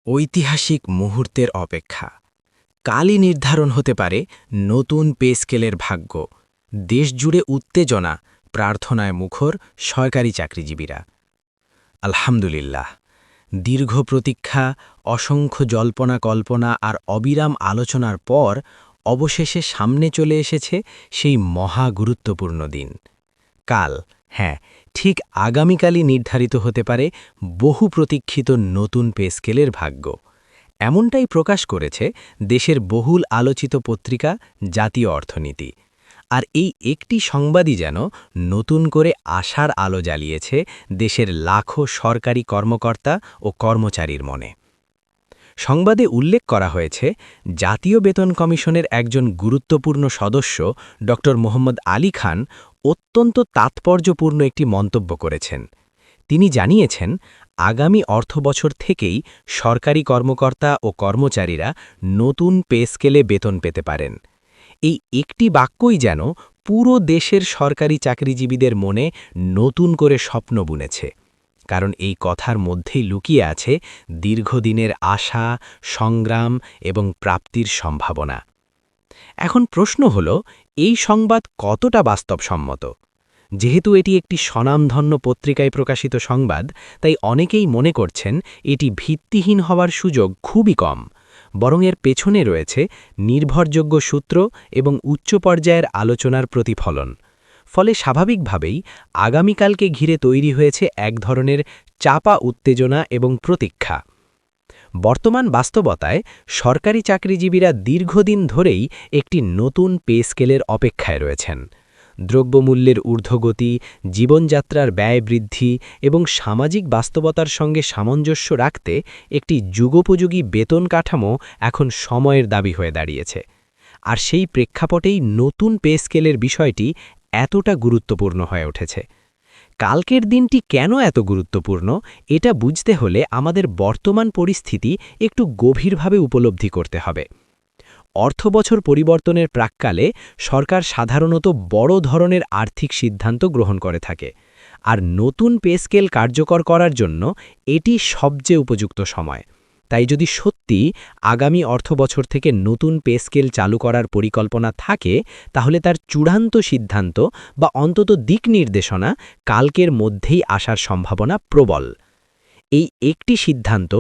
ঐতিহাসিক মুহূর্তের অপেক্ষা। কালই নির্ধারণ হতে পারে নতুন পে স্কেলের ভাগ্য। দেশজুড়ে উত্তেজনা, প্রার্থনায় মুখর সরকারি চাকরিজীবীরা। আলহামদুলিল্লাহ, দীর্ঘ প্রতীক্ষা, অসংখ্য জল্পনা কল্পনা আর অবিরাম আলোচনার পর অবশেষে সামনে চলে এসেছে সেই মহা গুরুত্বপূর্ণ দিন। কাল, হ্যাঁ, ঠিক আগামীকালই নির্ধারিত হতে পারে বহু প্রতীক্ষিত নতুন পে স্কেলের ভাগ্য। এমনটাই প্রকাশ করেছে দেশের বহুল আলোচিত পত্রিকা জাতীয় অর্থনীতি। আর এই একটি সংবাদই যেন নতুন করে আশার আলো জ্বালিয়েছে দেশের লাখো সরকারি কর্মকর্তা ও কর্মচারীর মনে। সংবাদে উল্লেখ করা হয়েছে, জাতীয় বেতন কমিশনের একজন গুরুত্বপূর্ণ সদস্য ড. মোহাম্মদ আলী খান অত্যন্ত তাৎপর্যপূর্ণ একটি মন্তব্য করেছেন। তিনি জানিয়েছেন, আগামী অর্থবছর থেকেই সরকারি কর্মকর্তা ও কর্মচারীরা নতুন পে স্কেলে বেতন পেতে পারেন। এই একটি বাক্যই যেন পুরো দেশের সরকারি চাকরিজীবীদের মনে নতুন করে স্বপ্ন বুনেছে। কারণ এই কথার মধ্যেই লুকিয়ে আছে দীর্ঘদিনের আশা, সংগ্রাম এবং প্রাপ্তির সম্ভাবনা। এখন প্রশ্ন হল, এই সংবাদ কতটা বাস্তবসম্মত? যেহেতু এটি একটি স্বনামধন্য পত্রিকায় প্রকাশিত সংবাদ, তাই অনেকেই মনে করছেন এটি ভিত্তিহীন হওয়ার সুযোগ খুবই কম। বরং এর পেছনে রয়েছে নির্ভরযোগ্য সূত্র এবং উচ্চ পর্যায়ের আলোচনার প্রতিফলন। ফলে স্বাভাবিকভাবেই আগামীকালকে ঘিরে তৈরি হয়েছে এক ধরনের চাপা উত্তেজনা এবং প্রতীক্ষা। বর্তমান বাস্তবতায় সরকারি চাকরিজীবীরা দীর্ঘদিন ধরেই একটি নতুন পে স্কেলের অপেক্ষায় রয়েছেন। দ্রব্যমূল্যের ঊর্ধ্বগতি, জীবনযাত্রার ব্যয় বৃদ্ধি এবং সামাজিক বাস্তবতার সঙ্গে সামঞ্জস্য রাখতে একটি যুগোপযোগী বেতন কাঠামো এখন সময়ের দাবি হয়ে দাঁড়িয়েছে। আর সেই প্রেক্ষাপটেই নতুন পে স্কেলের বিষয়টি এতটা গুরুত্বপূর্ণ হয়ে উঠেছে। কালকের দিনটি কেন এত গুরুত্বপূর্ণ, এটা বুঝতে হলে আমাদের বর্তমান পরিস্থিতি একটু গভীরভাবে উপলব্ধি করতে হবে। অর্থবছর পরিবর্তনের প্রাক্কালে সরকার সাধারণত বড় ধরনের আর্থিক সিদ্ধান্ত গ্রহণ করে থাকে, আর নতুন পে স্কেল কার্যকর করার জন্য এটি সবচেয়ে উপযুক্ত সময়। তাই যদি সত্যি আগামী অর্থবছর থেকে নতুন পে স্কেল চালু করার পরিকল্পনা থাকে, তাহলে তার চূড়ান্ত সিদ্ধান্ত বা অন্তত দিক নির্দেশনা কালকের মধ্যেই আসার সম্ভাবনা প্রবল। এই একটি সিদ্ধান্ত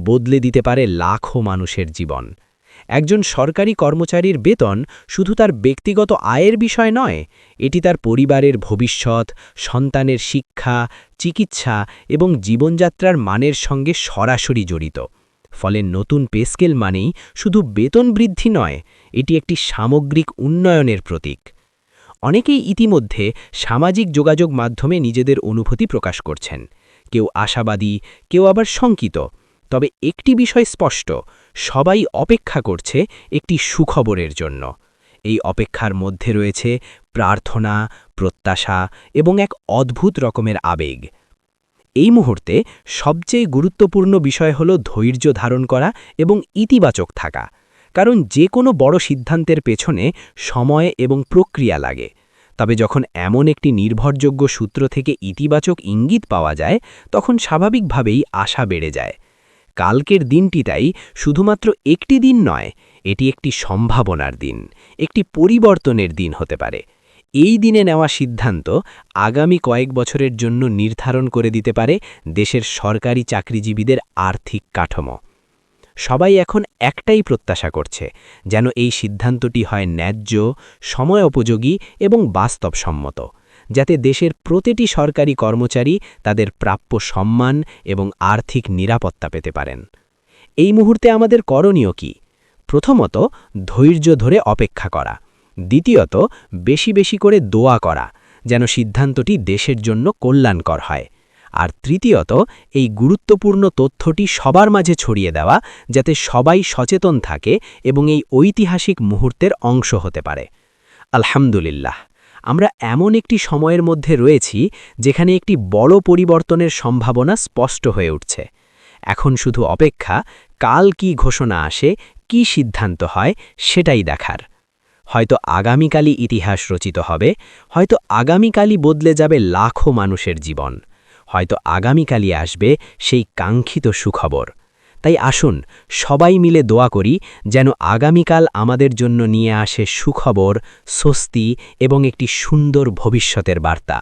বদলে দিতে পারে লাখো মানুষের জীবন। একজন সরকারি কর্মচারীর বেতন শুধু তার ব্যক্তিগত আয়ের বিষয় নয়, এটি তার পরিবারের ভবিষ্যৎ, সন্তানের শিক্ষা, চিকিৎসা এবং জীবনযাত্রার মানের সঙ্গে সরাসরি জড়িত। ফলে নতুন পে স্কেল মানেই শুধু বেতন বৃদ্ধি নয়, এটি একটি সামগ্রিক উন্নয়নের প্রতীক। অনেকেই ইতিমধ্যে সামাজিক যোগাযোগ মাধ্যমে নিজেদের অনুভূতি প্রকাশ করছেন। কেউ আশাবাদী, কেউ আবার শঙ্কিত। তবে একটি বিষয় স্পষ্ট, সবাই অপেক্ষা করছে একটি সুখবরের জন্য। এই অপেক্ষার মধ্যে রয়েছে প্রার্থনা, প্রত্যাশা এবং এক অদ্ভুত রকমের আবেগ। এই মুহূর্তে সবচেয়ে গুরুত্বপূর্ণ বিষয় হল ধৈর্য ধারণ করা এবং ইতিবাচক থাকা। কারণ যে কোনো বড় সিদ্ধান্তের পেছনে সময় এবং প্রক্রিয়া লাগে। তবে যখন এমন একটি নির্ভরযোগ্য সূত্র থেকে ইতিবাচক ইঙ্গিত পাওয়া যায়, তখন স্বাভাবিকভাবেই আশা বেড়ে যায়। কালকের দিনটি তাই শুধুমাত্র একটি দিন নয়, এটি একটি সম্ভাবনার দিন, একটি পরিবর্তনের দিন হতে পারে। এই দিনে নেওয়া সিদ্ধান্ত আগামী কয়েক বছরের জন্য নির্ধারণ করে দিতে পারে দেশের সরকারি চাকরিজীবীদের আর্থিক কাঠামো। সবাই এখন একটাই প্রত্যাশা করছে, যেন এই সিদ্ধান্তটি হয় ন্যায্য, সময়োপযোগী এবং বাস্তবসম্মত, যাতে দেশের প্রতিটি সরকারি কর্মচারী তাদের প্রাপ্য সম্মান এবং আর্থিক নিরাপত্তা পেতে পারেন। এই মুহূর্তে আমাদের করণীয় কি? প্রথমত, ধৈর্য ধরে অপেক্ষা করা। দ্বিতীয়ত, বেশি বেশি করে দোয়া করা, যেন সিদ্ধান্তটি দেশের জন্য কল্যাণকর হয়। আর তৃতীয়ত, এই গুরুত্বপূর্ণ তথ্যটি সবার মাঝে ছড়িয়ে দেওয়া, যাতে সবাই সচেতন থাকে এবং এই ঐতিহাসিক মুহূর্তের অংশ হতে পারে। আলহামদুলিল্লাহ, আমরা এমন একটি সময়ের মধ্যে রয়েছি যেখানে একটি বড় পরিবর্তনের সম্ভাবনা স্পষ্ট হয়ে উঠছে। এখন শুধু অপেক্ষা, কাল কি ঘোষণা আসে, কি সিদ্ধান্ত হয়, সেটাই দেখার। হয়তো আগামীকালই ইতিহাস রচিত হবে, হয়তো আগামীকালই বদলে যাবে লাখো মানুষের জীবন, হয়তো আগামীকালই আসবে সেই কাঙ্ক্ষিত সুখবর। তাই আসুন সবাই মিলে দোয়া করি যেন আগামীকাল আমাদের জন্য নিয়ে আসে সুখবর, স্বস্তি এবং একটি সুন্দর ভবিষ্যতের বার্তা।